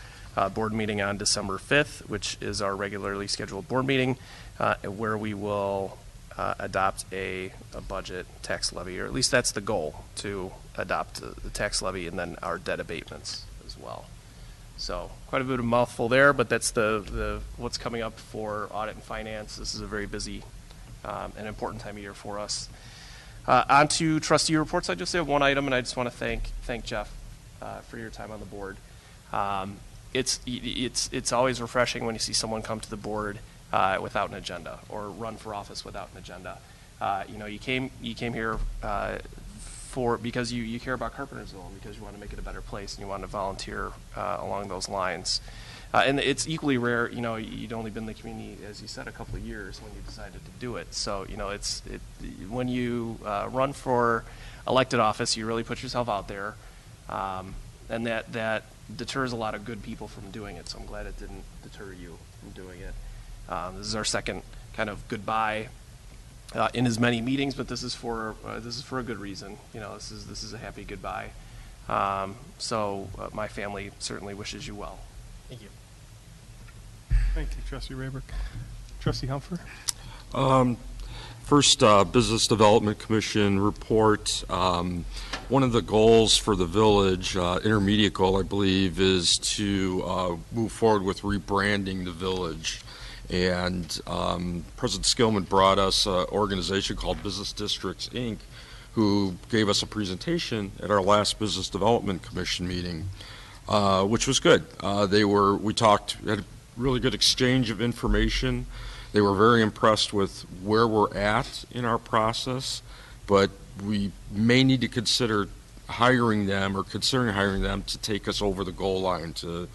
board meeting on December 5th, which is our regularly scheduled board meeting, where we will adopt a budget tax levy, or at least that's the goal, to adopt the tax levy and then our debt abatements as well. So quite a bit of a mouthful there, but that's the what's coming up for audit and finance. This is a very busy and important time of year for us. On to trustee reports. I just have one item, and I just want to thank Jeff for your time on the board. It's always refreshing when you see someone come to the board without an agenda, or run for office without an agenda. You came here because you care about Carpentersville, and because you want to make it a better place, and you want to volunteer along those lines. And it's equally rare, you'd only been in the community, as you said, a couple of years when you decided to do it. So, when you run for elected office, you really put yourself out there. And that deters a lot of good people from doing it, so I'm glad it didn't deter you from doing it. This is our second kind of goodbye in as many meetings, but this is for a good reason. This is a happy goodbye. So my family certainly wishes you well. Thank you. Thank you, Trustee Rayburg. Trustee Humfer? First, Business Development Commission report. One of the goals for the village, intermediate goal, I believe, is to move forward with rebranding the village. And President Skillman brought us an organization called Business Districts, Inc., who gave us a presentation at our last Business Development Commission meeting, which was good. Had a really good exchange of information. They were very impressed with where we're at in our process, but we may need to consider considering hiring them to take us over the goal line to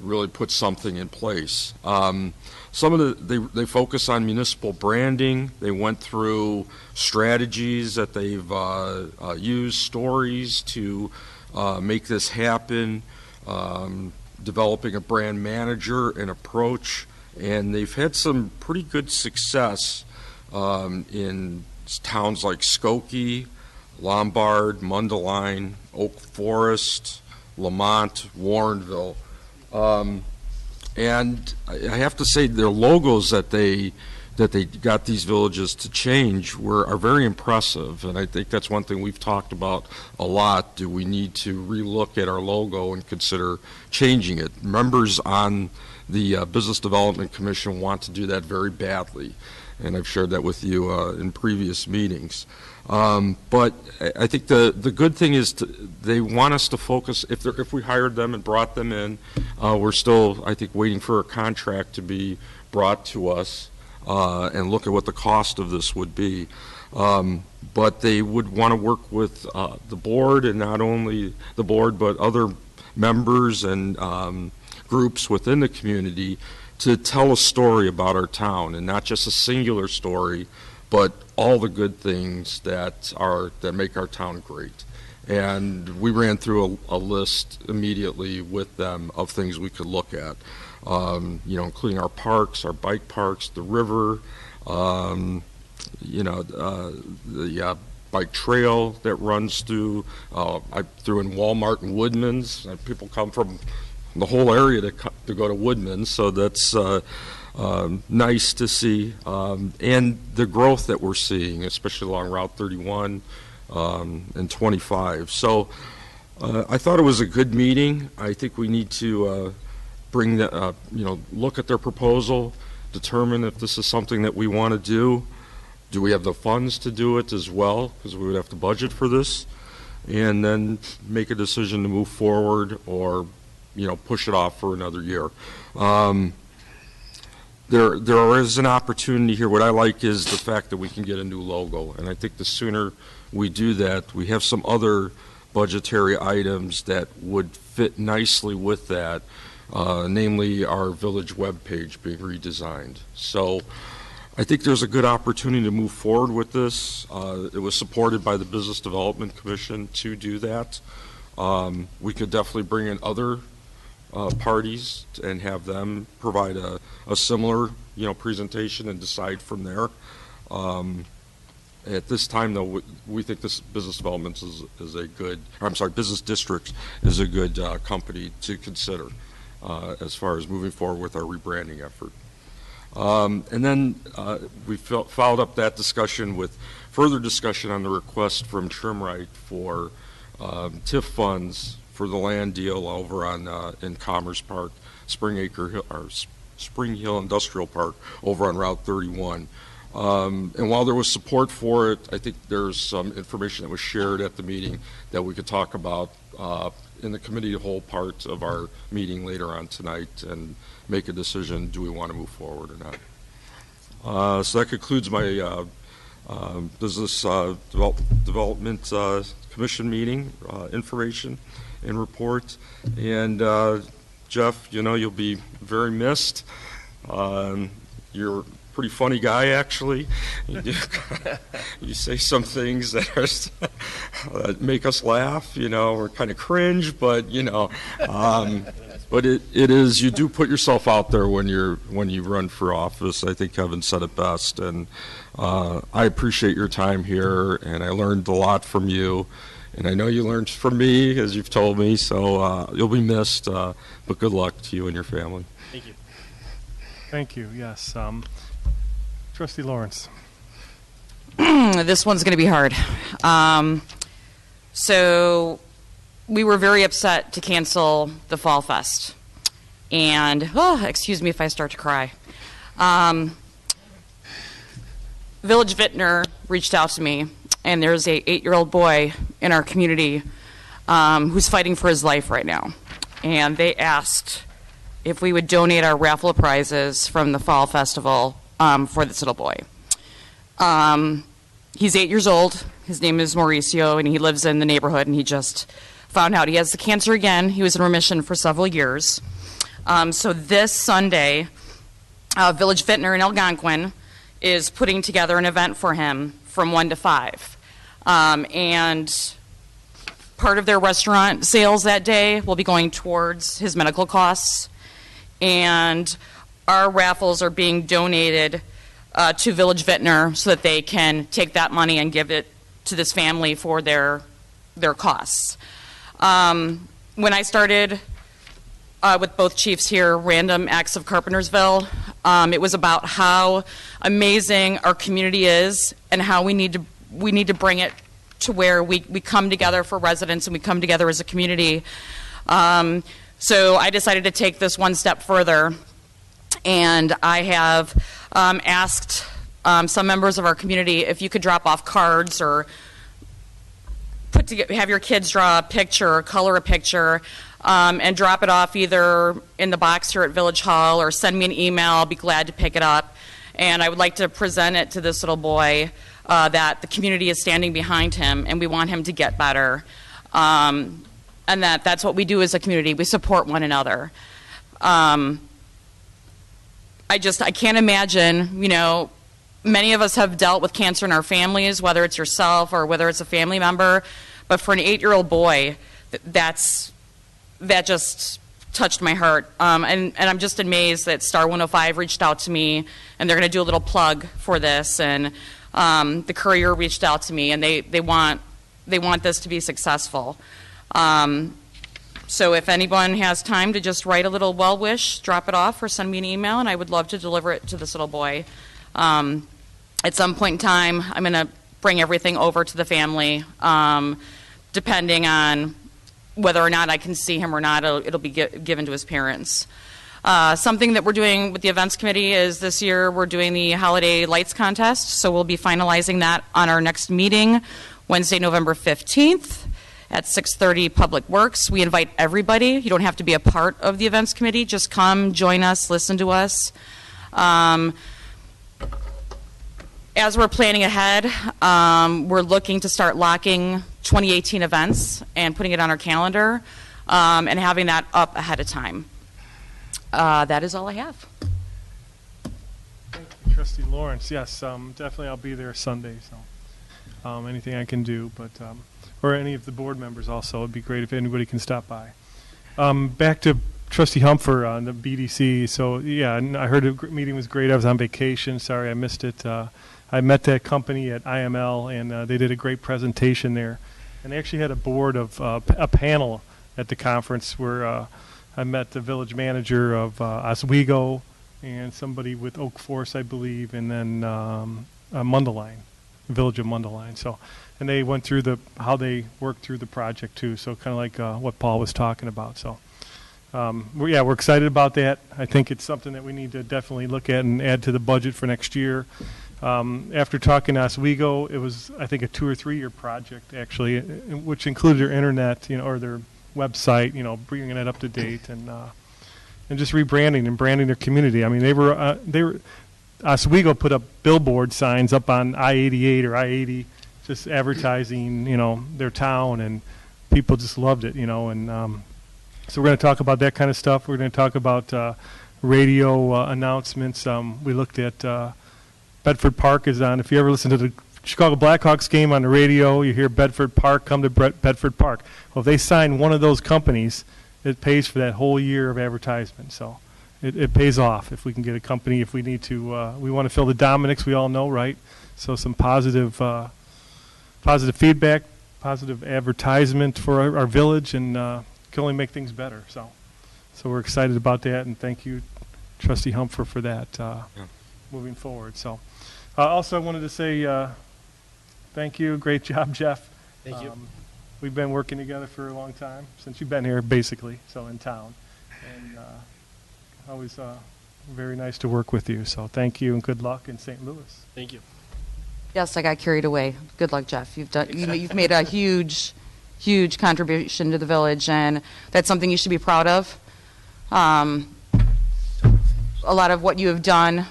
really put something in place. They focus on municipal branding. They went through strategies that they've used, stories to make this happen, developing a brand manager and approach, and they've had some pretty good success in towns like Skokie, Lombard, Mundelein, Oak Forest, Lamont, Warrenville. And I have to say their logos that they got these villages to change are very impressive, and I think that's one thing we've talked about a lot. Do we need to relook at our logo and consider changing it? Members on the Business Development Commission want to do that very badly, and I've shared that with you in previous meetings. But I think the good thing is they want us to focus. If we hired them and brought them in, we're still, I think, waiting for a contract to be brought to us and look at what the cost of this would be. But they would want to work with the board, and not only the board, but other members and groups within the community to tell a story about our town, and not just a singular story, but all the good things that make our town great. And we ran through a list immediately with them of things we could look at, including our parks, our bike parks, the river, the bike trail that runs through. I threw in Walmart and Woodman's. People come from the whole area to go to Woodman's, so that's nice to see. And the growth that we're seeing, especially along Route 31 and 25. So I thought it was a good meeting. I think we need to bring that, look at their proposal, determine if this is something that we want to do. Do we have the funds to do it as well? Because we would have to budget for this, and then make a decision to move forward or, push it off for another year. There is an opportunity here. What I like is the fact that we can get a new logo, and I think the sooner we do that, we have some other budgetary items that would fit nicely with that, namely our village webpage being redesigned. So I think there's a good opportunity to move forward with this. It was supported by the Business Development Commission to do that. We could definitely bring in other parties and have them provide a similar, presentation and decide from there. At this time, though, we think this business development business district is a good company to consider as far as moving forward with our rebranding effort. And then we followed up that discussion with further discussion on the request from Trimright for TIF funds for the land deal over on in Commerce Park, Spring Hill Industrial Park over on Route 31. And while there was support for it, I think there's some information that was shared at the meeting that we could talk about in the committee of the whole part of our meeting later on tonight and make a decision, do we want to move forward or not. So that concludes my Business Development Commission meeting information and report. And Jeff, you'll be very missed. You're a pretty funny guy, actually. You say some things that that make us laugh. We're kind of cringe, but but it is, you do put yourself out there when you run for office. I think Kevin said it best, and I appreciate your time here, and I learned a lot from you, and I know you learned from me, as you've told me. So you'll be missed, but good luck to you and your family. Thank you. Thank you. Yes. Trustee Lawrence. This one's going to be hard. So we were very upset to cancel the Fall Fest. And, excuse me if I start to cry. Village Vintner reached out to me, and there's a 8-year-old boy in our community who's fighting for his life right now. And they asked if we would donate our raffle prizes from the Fall Festival for this little boy. He's 8 years old. His name is Mauricio, and he lives in the neighborhood, and he just found out he has the cancer again. He was in remission for several years. So this Sunday, Village Vintner in Algonquin is putting together an event for him from 1 to 5. And part of their restaurant sales that day will be going towards his medical costs. And our raffles are being donated to Village Vintner so that they can take that money and give it to this family for their costs. When I started with both chiefs here, Random Acts of Carpentersville, it was about how amazing our community is and how we need to bring it to where we come together for residents and we come together as a community. So I decided to take this one step further, and I have asked some members of our community if you could drop off cards or have your kids draw a picture or color a picture and drop it off either in the box here at Village Hall or send me an email. I'll be glad to pick it up. And I would like to present it to this little boy that the community is standing behind him and we want him to get better. And that's what we do as a community. We support one another. I can't imagine, Many of us have dealt with cancer in our families, whether it's yourself or whether it's a family member. But for an 8-year-old boy, that just touched my heart. And I'm just amazed that Star 105 reached out to me, and they're going to do a little plug for this. And the Courier reached out to me, and they want this to be successful. So if anyone has time to just write a little well wish, drop it off or send me an email, and I would love to deliver it to this little boy. At some point in time, I'm going to bring everything over to the family, depending on whether or not I can see him or not. It'll be given to his parents. Something that we're doing with the events committee is this year we're doing the holiday lights contest, so we'll be finalizing that on our next meeting, Wednesday, November 15th at 6:30 Public Works. We invite everybody. You don't have to be a part of the events committee. Just come, join us, listen to us. As we're planning ahead, we're looking to start locking 2018 events and putting it on our calendar and having that up ahead of time. That is all I have. Thank you, Trustee Lawrence. Yes, definitely I'll be there Sunday, so anything I can do, but or any of the board members also, it'd be great if anybody can stop by. Back to Trustee Humfer on the BDC. So yeah, and I heard the meeting was great. I was on vacation. Sorry I missed it. I met that company at IML, and they did a great presentation there. And they actually had a board of a panel at the conference where I met the village manager of Oswego and somebody with Oak Forest, I believe, and then Mundelein, the village of Mundelein. So, and they went through how they worked through the project too. So kind of like what Paul was talking about. So. We're excited about that. I think it's something that we need to definitely look at and add to the budget for next year. After talking to Oswego, it was, I think, a 2 or 3 year project, actually, which included their internet, or their website, bringing it up to date and just rebranding and branding their community. I mean, they were Oswego put up billboard signs up on I-88 or I-80, just advertising, their town, and people just loved it, and so we're going to talk about that kind of stuff. We're going to talk about radio announcements. We looked at Bedford Park is on. If you ever listen to the Chicago Blackhawks game on the radio, you hear Bedford Park, come to Bedford Park. Well, if they sign one of those companies, it pays for that whole year of advertisement. So it pays off if we can get a company. If we need to, we want to fill the Dominics, we all know, right? So some positive feedback, positive advertisement for our village, and can only make things better. So we're excited about that, and thank you, Trustee Humfer, for that moving forward. So also I wanted to say thank you. Great job, Jeff. Thank you. We've been working together for a long time, since you've been here, basically, so in town. And always very nice to work with you. So thank you, and good luck in St. Louis. Thank you. Yes, I got carried away. Good luck, Jeff. You've made a huge contribution to the village, and that's something you should be proud of. A lot of what you have done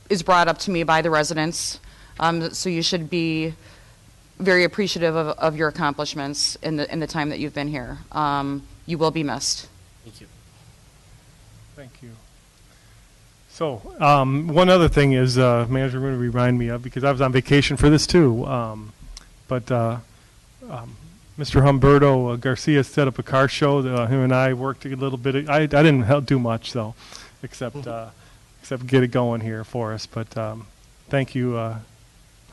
is brought up to me by the residents, so you should be very appreciative of your accomplishments in the time that you've been here. You will be missed. Thank you. Thank you. So one other thing is manager going to remind me of, because I was on vacation for this too, but Mr. Humberto Garcia set up a car show. Him and I worked a little bit. I didn't do much though, except get it going here for us. But thank you,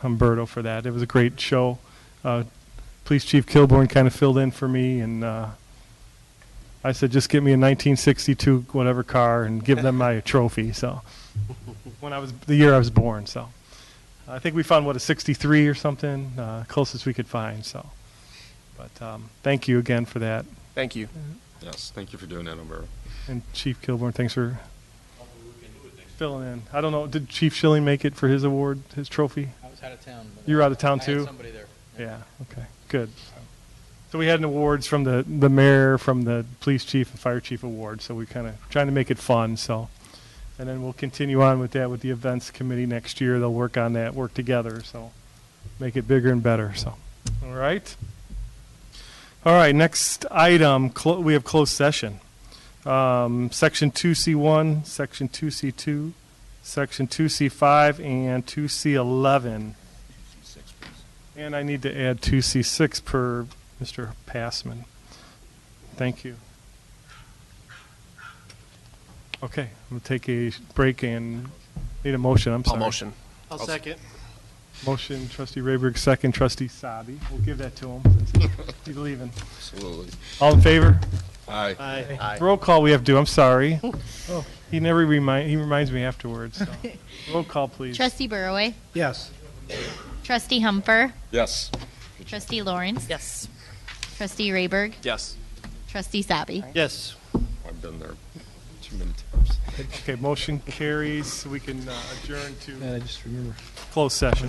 Humberto, for that. It was a great show. Police Chief Kilborn kind of filled in for me, and I said, just get me a 1962 whatever car and give them my trophy. So the year I was born. So I think we found a 63 or something, closest we could find. So. But thank you again for that. Thank you. Yes, thank you for doing that, Umberto. And Chief Kilborn, thanks for filling in. I don't know, did Chief Schilling make it for his award, his trophy? I was out of town. You were out of town too? I had somebody there. Yeah, okay, good. So we had an awards from the mayor, from the police chief and fire chief award, so we kind of trying to make it fun. So, and then we'll continue on with that with the events committee next year. They'll work on that, work together, so make it bigger and better. So, all right. All right, next item, we have closed session. Section 2C1, Section 2C2, Section 2C5 and 2C11. And I need to add 2C6 per Mr. Passman. Thank you. Okay, I'm going to take a break and need a motion. I'm sorry. I'll motion. I'll second. Motion, trustee Rayberg, second, trustee Sabi. We'll give that to him. He's leaving. Absolutely. All in favor? Aye. Aye. Roll call we have to do. I'm sorry. Oh, he reminds me afterwards. So. Roll call, please. Trustee Burroway, Yes. Trustee Humper, Yes. Trustee Lawrence, Yes. Trustee Rayberg, Yes. Trustee Sabi. Yes. I've been there too many times. Okay, motion carries. We can adjourn to I just remember. closed session.